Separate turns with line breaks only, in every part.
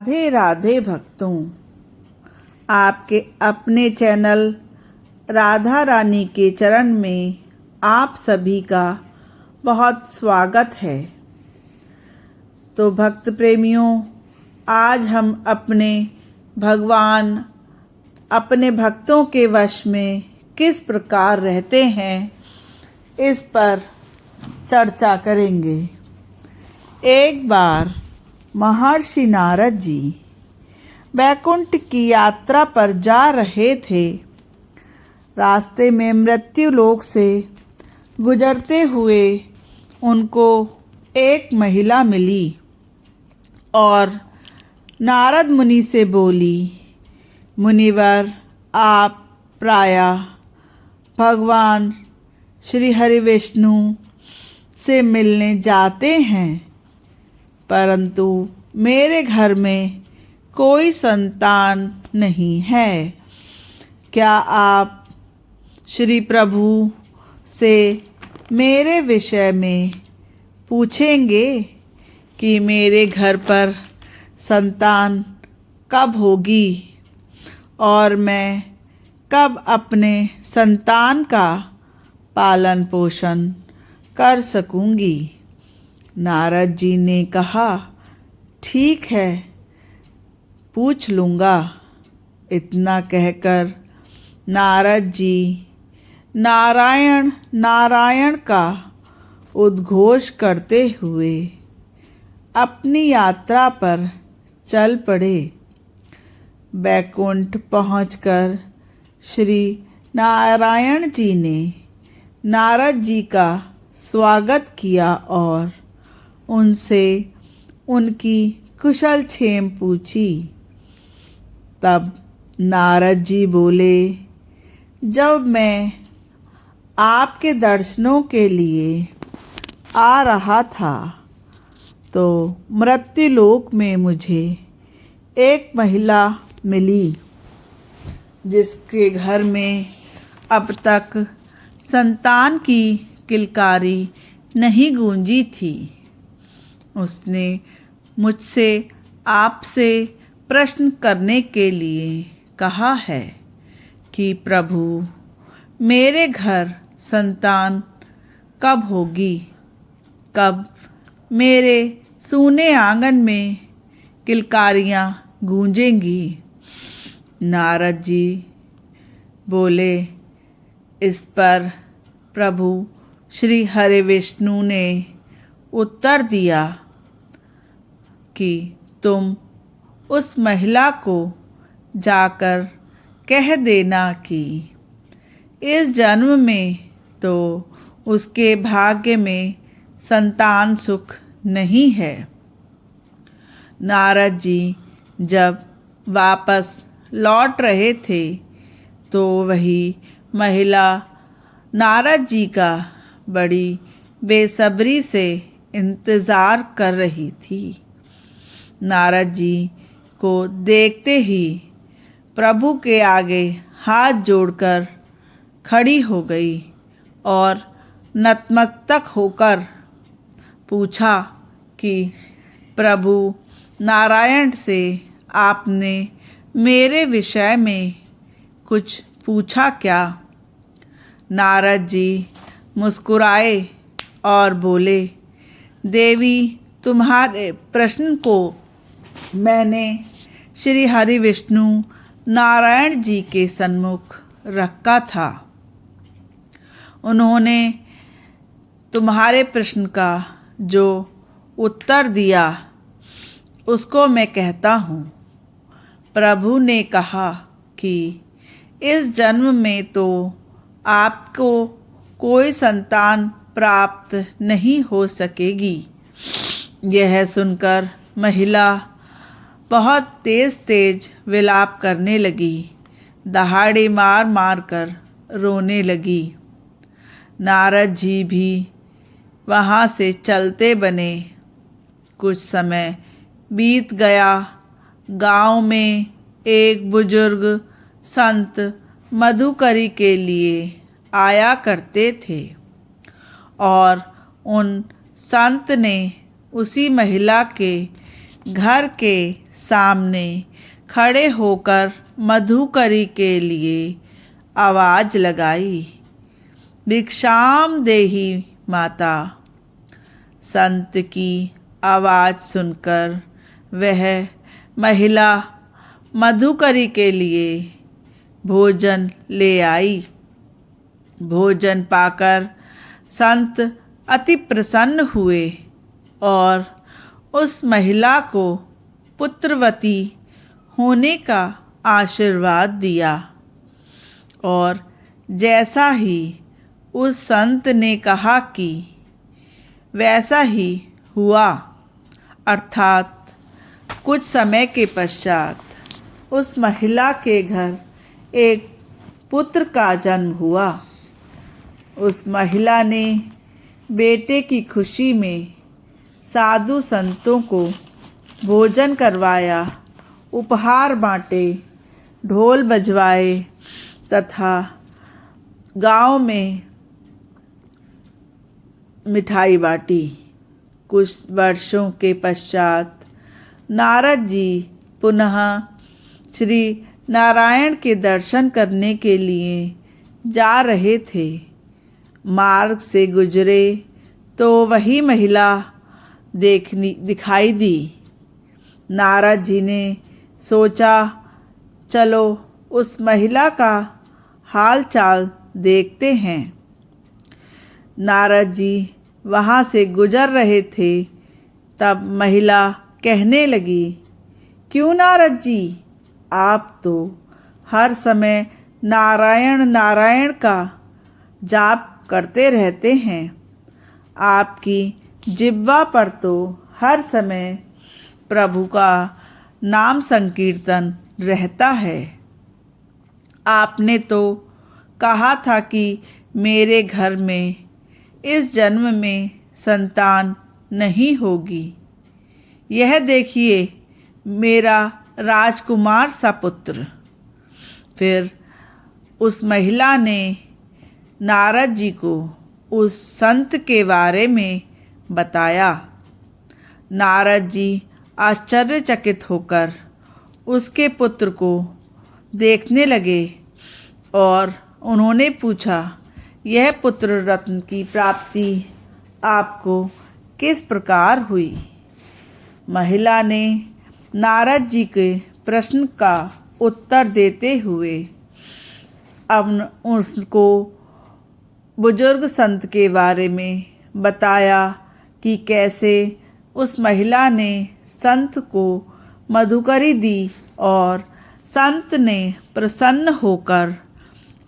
राधे राधे भक्तों, आपके अपने चैनल राधा रानी के चरण में आप सभी का बहुत स्वागत है। तो भक्त प्रेमियों, आज हम भगवान अपने भक्तों के वश में किस प्रकार रहते हैं, इस पर चर्चा करेंगे। एक बार महर्षि नारद जी वैकुंठ की यात्रा पर जा रहे थे। रास्ते में मृत्यु लोक से गुजरते हुए उनको एक महिला मिली और नारद मुनि से बोली, मुनिवर, आप प्रायः भगवान श्री हरि विष्णु से मिलने जाते हैं, परंतु मेरे घर में कोई संतान नहीं है। क्या आप श्री प्रभु से मेरे विषय में पूछेंगे कि मेरे घर पर संतान कब होगी और मैं कब अपने संतान का पालन पोषण कर सकूंगी? नारद जी ने कहा, ठीक है, पूछ लूँगा। इतना कहकर नारद जी नारायण नारायण का उद्घोष करते हुए अपनी यात्रा पर चल पड़े। वैकुंठ पहुंचकर श्री नारायण जी ने नारद जी का स्वागत किया और उनसे उनकी कुशल क्षेम पूछी। तब नारद जी बोले, जब मैं आपके दर्शनों के लिए आ रहा था तो मृत्युलोक में मुझे एक महिला मिली जिसके घर में अब तक संतान की किलकारी नहीं गूंजी थी। उसने मुझसे आपसे प्रश्न करने के लिए कहा है कि प्रभु, मेरे घर संतान कब होगी, कब मेरे सूने आंगन में किलकारियाँ गूंजेंगी? नारद जी बोले, इस पर प्रभु श्री हरि विष्णु ने उत्तर दिया कि तुम उस महिला को जाकर कह देना कि इस जन्म में तो उसके भाग्य में संतान सुख नहीं है। नारद जी जब वापस लौट रहे थे तो वही महिला नारद जी का बड़ी बेसब्री से इंतज़ार कर रही थी। नारद जी को देखते ही प्रभु के आगे हाथ जोड़कर खड़ी हो गई और नतमस्तक होकर पूछा कि प्रभु नारायण से आपने मेरे विषय में कुछ पूछा क्या? नारद जी मुस्कुराए और बोले, देवी, तुम्हारे प्रश्न को मैंने श्री हरि विष्णु नारायण जी के सन्मुख रखा था। उन्होंने तुम्हारे प्रश्न का जो उत्तर दिया उसको मैं कहता हूँ। प्रभु ने कहा कि इस जन्म में तो आपको कोई संतान प्राप्त नहीं हो सकेगी। यह सुनकर महिला बहुत तेज विलाप करने लगी, दहाड़े मार मार कर रोने लगी। नारद जी भी वहाँ से चलते बने। कुछ समय बीत गया। गांव में एक बुजुर्ग संत मधुकरी के लिए आया करते थे और उन संत ने उसी महिला के घर के सामने खड़े होकर मधुकरी के लिए आवाज लगाई, भिक्षाम देहि माता। संत की आवाज़ सुनकर वह महिला मधुकरी के लिए भोजन ले आई। भोजन पाकर संत अति प्रसन्न हुए और उस महिला को पुत्रवती होने का आशीर्वाद दिया। और जैसा ही उस संत ने कहा कि वैसा ही हुआ, अर्थात कुछ समय के पश्चात उस महिला के घर एक पुत्र का जन्म हुआ। उस महिला ने बेटे की खुशी में साधु संतों को भोजन करवाया, उपहार बांटे, ढोल बजवाए तथा गांव में मिठाई बांटी। कुछ वर्षों के पश्चात नारद जी पुनः श्री नारायण के दर्शन करने के लिए जा रहे थे। मार्ग से गुजरे तो वही महिला दिखाई दी। नारद जी ने सोचा, चलो उस महिला का हाल चाल देखते हैं। नारद जी वहाँ से गुजर रहे थे, तब महिला कहने लगी, क्यों नारद जी, आप तो हर समय नारायण नारायण का जाप करते रहते हैं। आपकी जिह्वा पर तो हर समय प्रभु का नाम संकीर्तन रहता है। आपने तो कहा था कि मेरे घर में इस जन्म में संतान नहीं होगी। यह देखिए मेरा राजकुमार सा पुत्र। फिर उस महिला ने नारद जी को उस संत के बारे में बताया। नारद जी आश्चर्यचकित होकर उसके पुत्र को देखने लगे और उन्होंने पूछा, यह पुत्र रत्न की प्राप्ति आपको किस प्रकार हुई? महिला ने नारद जी के प्रश्न का उत्तर देते हुए अब उसको बुजुर्ग संत के बारे में बताया कि कैसे उस महिला ने संत को मधुकरी दी और संत ने प्रसन्न होकर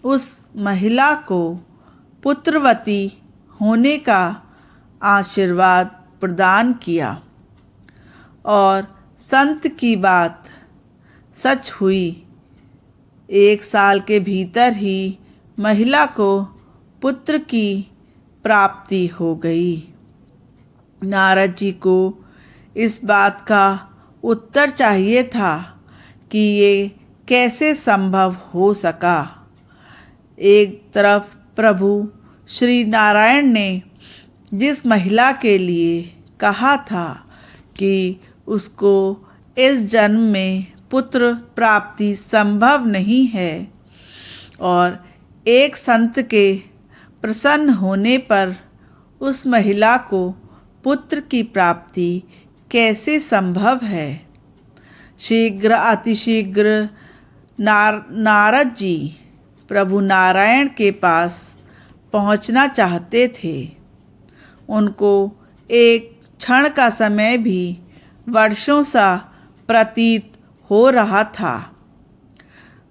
उस महिला को पुत्रवती होने का आशीर्वाद प्रदान किया। और संत की बात सच हुई। 1 साल के भीतर ही महिला को पुत्र की प्राप्ति हो गई। नारद जी को इस बात का उत्तर चाहिए था कि ये कैसे संभव हो सका। एक तरफ प्रभु श्री नारायण ने जिस महिला के लिए कहा था कि उसको इस जन्म में पुत्र प्राप्ति संभव नहीं है, और एक संत के प्रसन्न होने पर उस महिला को पुत्र की प्राप्ति कैसे संभव है। शीघ्र अतिशीघ्र नारद जी प्रभु नारायण के पास पहुंचना चाहते थे। उनको एक क्षण का समय भी वर्षों सा प्रतीत हो रहा था।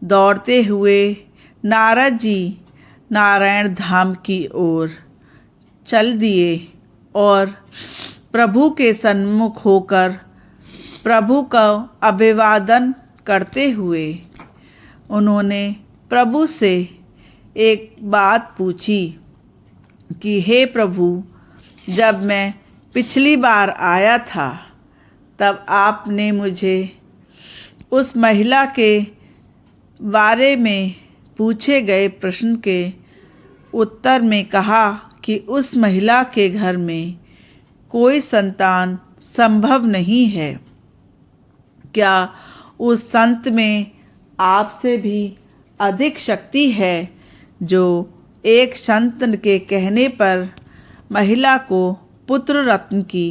दौड़ते हुए नारद जी नारायण धाम की ओर चल दिए और प्रभु के सन्मुख होकर प्रभु का अभिवादन करते हुए उन्होंने प्रभु से एक बात पूछी कि हे प्रभु, जब मैं पिछली बार आया था तब आपने मुझे उस महिला के बारे में पूछे गए प्रश्न के उत्तर में कहा कि उस महिला के घर में कोई संतान संभव नहीं है। क्या उस संत में आपसे भी अधिक शक्ति है जो एक संत के कहने पर महिला को पुत्र रत्न की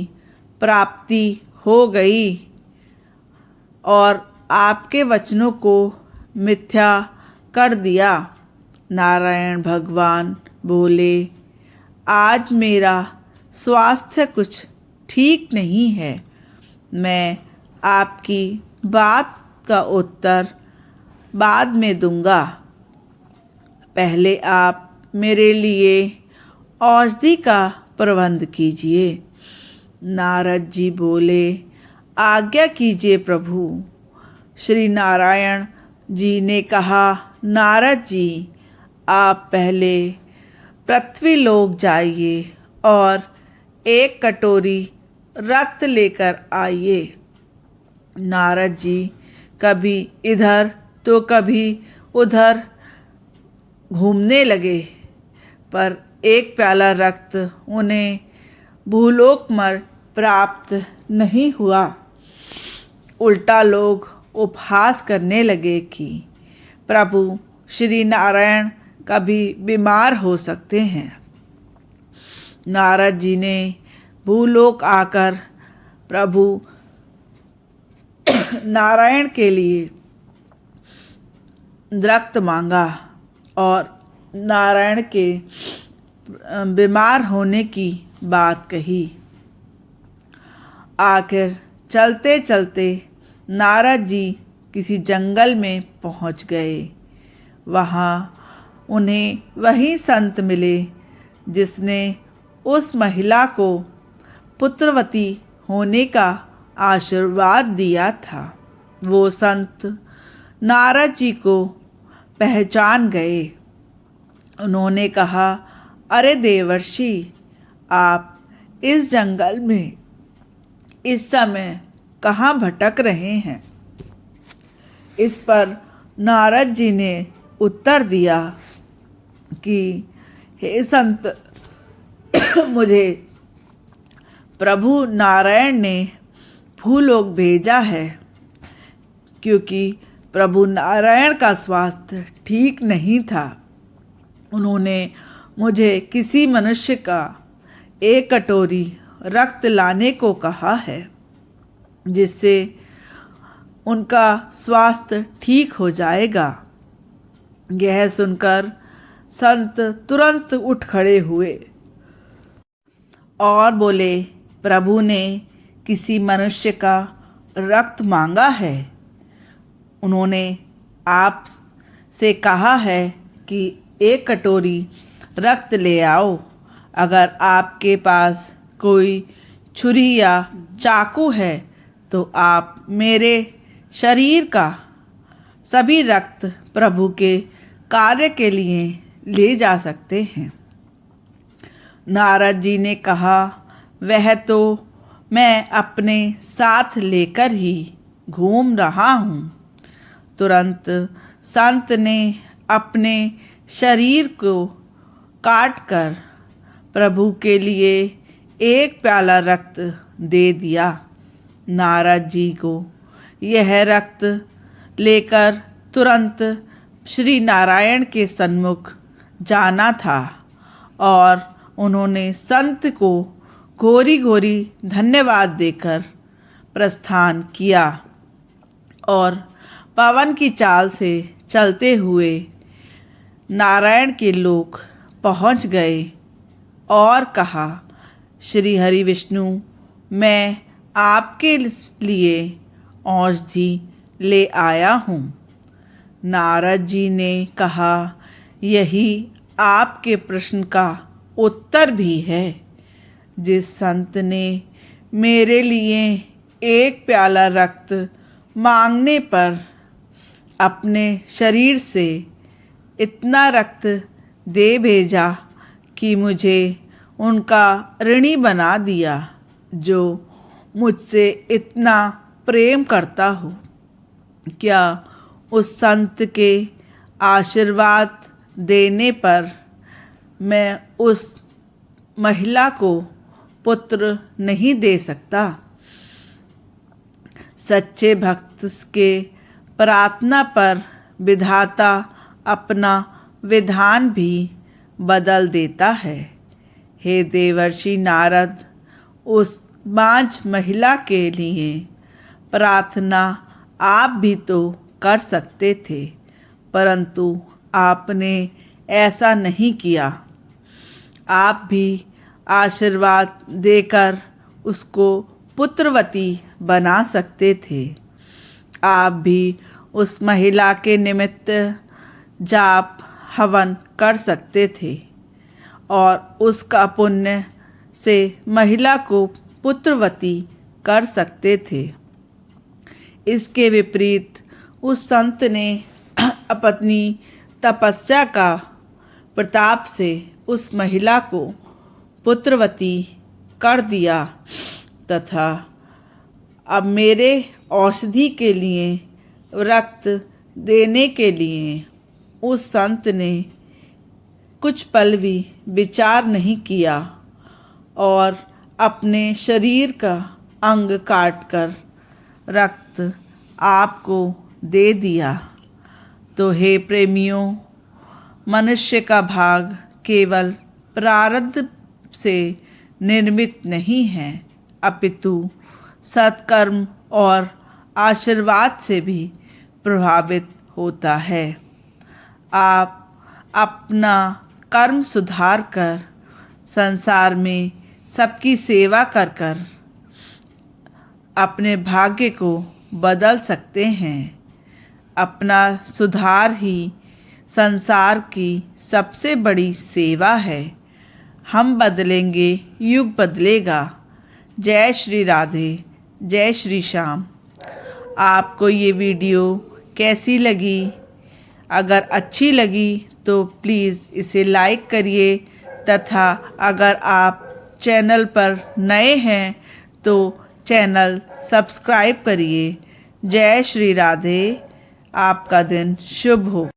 प्राप्ति हो गई और आपके वचनों को मिथ्या कर दिया? नारायण भगवान बोले, आज मेरा स्वास्थ्य कुछ ठीक नहीं है। मैं आपकी बात का उत्तर बाद में दूंगा। पहले आप मेरे लिए औषधि का प्रबंध कीजिए। नारद जी बोले, आज्ञा कीजिए प्रभु। श्री नारायण जी ने कहा, नारद जी, आप पहले पृथ्वी लोक जाइए और एक कटोरी रक्त लेकर आइए। नारद जी कभी इधर तो कभी उधर घूमने लगे, पर एक प्याला रक्त उन्हें भूलोक में प्राप्त नहीं हुआ। उल्टा लोग उपहास करने लगे कि प्रभु श्री नारायण कभी बीमार हो सकते हैं। नारद जी ने भूलोक आकर प्रभु नारायण के लिए रक्त मांगा और नारायण के बीमार होने की बात कही। आखिर चलते चलते नारद जी किसी जंगल में पहुंच गए। वहाँ उन्हें वही संत मिले जिसने उस महिला को पुत्रवती होने का आशीर्वाद दिया था। वो संत नारद जी को पहचान गए। उन्होंने कहा, अरे देवर्षि, आप इस जंगल में इस समय कहाँ भटक रहे हैं? इस पर नारद जी ने उत्तर दिया कि हे संत, मुझे प्रभु नारायण ने भूलोक भेजा है, क्योंकि प्रभु नारायण का स्वास्थ्य ठीक नहीं था। उन्होंने मुझे किसी मनुष्य का एक कटोरी रक्त लाने को कहा है, जिससे उनका स्वास्थ्य ठीक हो जाएगा। यह सुनकर संत तुरंत उठ खड़े हुए और बोले, प्रभु ने किसी मनुष्य का रक्त मांगा है। उन्होंने आप से कहा है कि एक कटोरी रक्त ले आओ। अगर आपके पास कोई छुरी या चाकू है तो आप मेरे शरीर का सभी रक्त प्रभु के कार्य के लिए ले जा सकते हैं। नारद जी ने कहा, वह तो मैं अपने साथ लेकर ही घूम रहा हूँ। तुरंत संत ने अपने शरीर को काटकर प्रभु के लिए एक प्याला रक्त दे दिया। नारद जी को यह रक्त लेकर तुरंत श्री नारायण के सन्मुख जाना था और उन्होंने संत को घोरी घोरी धन्यवाद देकर प्रस्थान किया और पवन की चाल से चलते हुए नारायण के लोक पहुंच गए और कहा, श्री हरि विष्णु, मैं आपके लिए औषधि ले आया हूँ। नारद जी ने कहा, यही आपके प्रश्न का उत्तर भी है। जिस संत ने मेरे लिए एक प्याला रक्त मांगने पर अपने शरीर से इतना रक्त दे भेजा कि मुझे उनका ऋणी बना दिया, जो मुझसे इतना प्रेम करता हो, क्या उस संत के आशीर्वाद देने पर मैं उस महिला को पुत्र नहीं दे सकता? सच्चे भक्त के प्रार्थना पर विधाता अपना विधान भी बदल देता है। हे देवर्षि नारद, उस बांझ महिला के लिए प्रार्थना आप भी तो कर सकते थे, परंतु आपने ऐसा नहीं किया। आप भी आशीर्वाद देकर उसको पुत्रवती बना सकते थे। आप भी उस महिला के निमित्त जाप हवन कर सकते थे और उसका पुण्य से महिला को पुत्रवती कर सकते थे। इसके विपरीत उस संत ने अपनी तपस्या का प्रताप से उस महिला को पुत्रवती कर दिया तथा अब मेरे औषधि के लिए रक्त देने के लिए उस संत ने कुछ पल भी विचार नहीं किया और अपने शरीर का अंग काटकर रक्त आपको दे दिया। तो हे प्रेमियों, मनुष्य का भाग केवल प्रारब्ध से निर्मित नहीं है, अपितु सत्कर्म और आशीर्वाद से भी प्रभावित होता है। आप अपना कर्म सुधार कर संसार में सबकी सेवा कर कर अपने भाग्य को बदल सकते हैं। अपना सुधार ही संसार की सबसे बड़ी सेवा है। हम बदलेंगे, युग बदलेगा। जय श्री राधे, जय श्री श्याम। आपको ये वीडियो कैसी लगी? अगर अच्छी लगी तो प्लीज़ इसे लाइक करिए तथा अगर आप चैनल पर नए हैं तो चैनल सब्सक्राइब करिए। जय श्री राधे। आपका दिन शुभ हो।